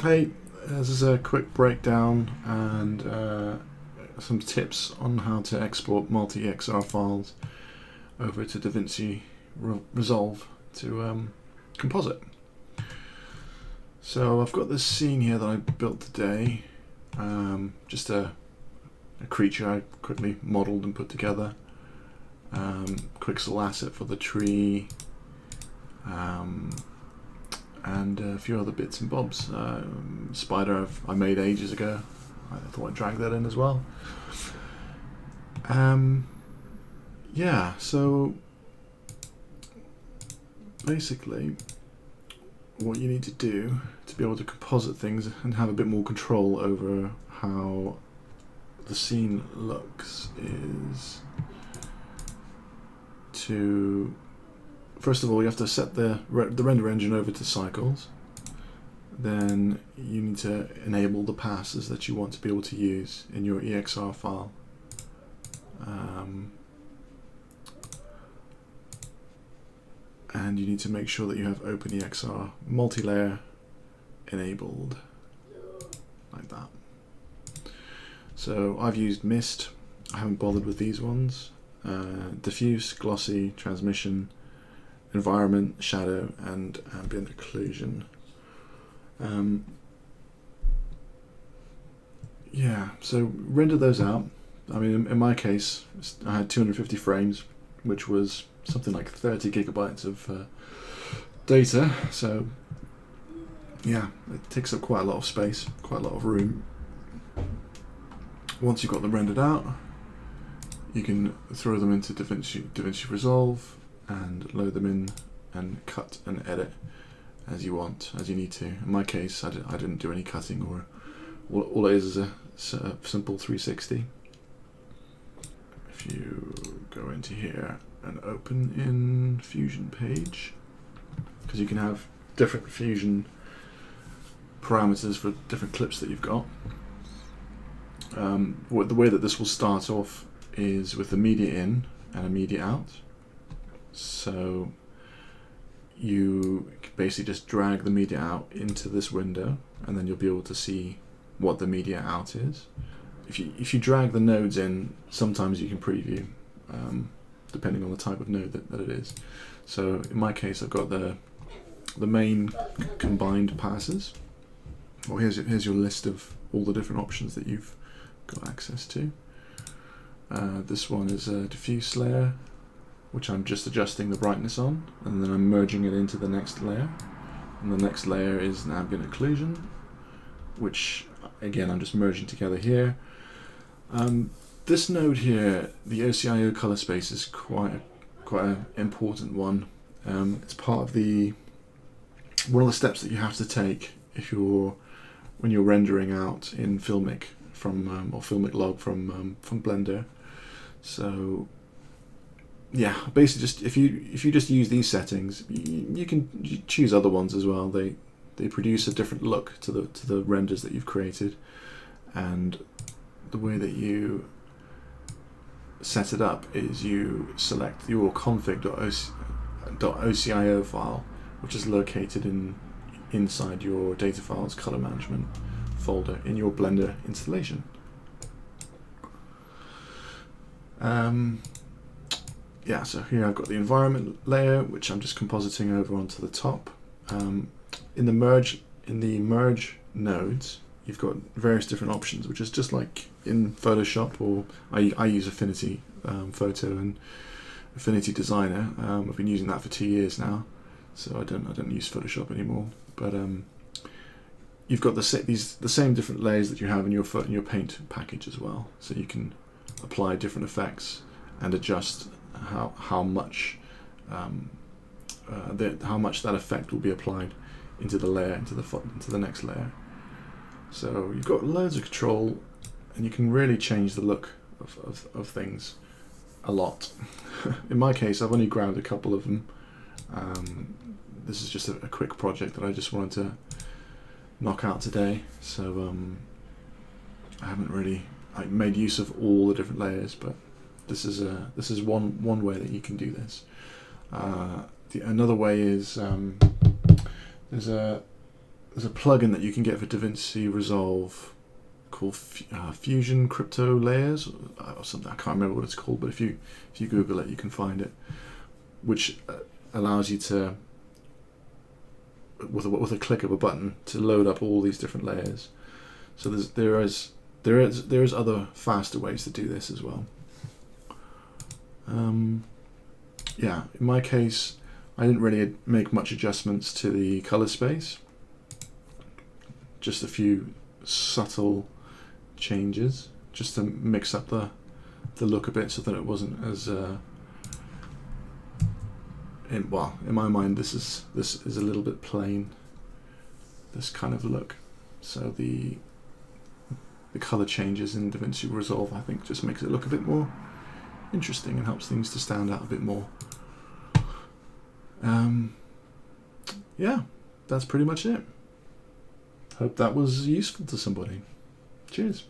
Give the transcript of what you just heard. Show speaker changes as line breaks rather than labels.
Hey, this is a quick breakdown and some tips on how to export multi-XR files over to Davinci Resolve to composite. So I've got this scene here that I built today, just a creature I quickly modeled and put together, Quixel asset for the tree, and a few other bits and bobs. Spider I made ages ago. I thought I'd drag that in as well. Yeah, so basically what you need to do to be able to composite things and have a bit more control over how the scene looks is to, first of all, you have to set the render engine over to cycles. Then you need to enable the passes that you want to be able to use in your EXR file. And you need to make sure that you have OpenEXR multi-layer enabled, like that. So I've used mist. I haven't bothered with these ones. Diffuse, glossy, transmission, environment, shadow, and ambient occlusion. Yeah, so render those out. I mean, in my case, I had 250 frames, which was something like 30 gigabytes of data. So yeah, it takes up quite a lot of space, quite a lot of room. Once you've got them rendered out, you can throw them into Davinci Resolve and load them in and cut and edit as you want, as you need to. In my case, I didn't do any cutting, or all it is a simple 360. If you go into here and open in Fusion page, because you can have different Fusion parameters for different clips that you've got. The way that this will start off is with a media in and a media out. So you basically just drag the media out into this window, and then you'll be able to see what the media out is. If you drag the nodes in, sometimes you can preview, depending on the type of node that it is. So in my case, I've got the main combined passes. Well, here's your list of all the different options that you've got access to. This one is a diffuse layer, which I'm just adjusting the brightness on, and then I'm merging it into the next layer. And the next layer is an ambient occlusion, which again I'm just merging together here. This node here, the OCIO color space, is quite an important one. It's part of one of the steps that you have to take when you're rendering out in Filmic from or Filmic Log from Blender. So yeah, basically, just if you just use these settings, you can choose other ones as well. They produce a different look to the renders that you've created, and the way that you set it up is you select your config.ocio file, which is located inside your data files color management folder in your Blender installation. Yeah, so here I've got the environment layer, which I'm just compositing over onto the top. In the merge nodes, you've got various different options, which is just like in Photoshop, or I use Affinity Photo and Affinity Designer. I've been using that for 2 years now, so I don't use Photoshop anymore. But you've got the same different layers that you have in your paint package as well, so you can apply different effects and adjust how much that effect will be applied into the layer, into the next layer. So you've got loads of control, and you can really change the look of things a lot. In my case, I've only grabbed a couple of them. This is just a quick project that I just wanted to knock out today. So I haven't really made use of all the different layers, but this is one way that you can do this. Another way is there's there's a plugin that you can get for Davinci Resolve called Fusion Crypto Layers or something. I can't remember what it's called, but if you Google it, you can find it, which allows you to, with a click of a button, to load up all these different layers. So there is other faster ways to do this as well. Yeah, in my case, I didn't really make much adjustments to the color space. Just a few subtle changes, just to mix up the look a bit, so that it wasn't as in my mind this is a little bit plain, this kind of look. So the color changes in Davinci Resolve, I think, just makes it look a bit more interesting and helps things to stand out a bit more. Yeah, that's pretty much it. Hope that was useful to somebody. Cheers.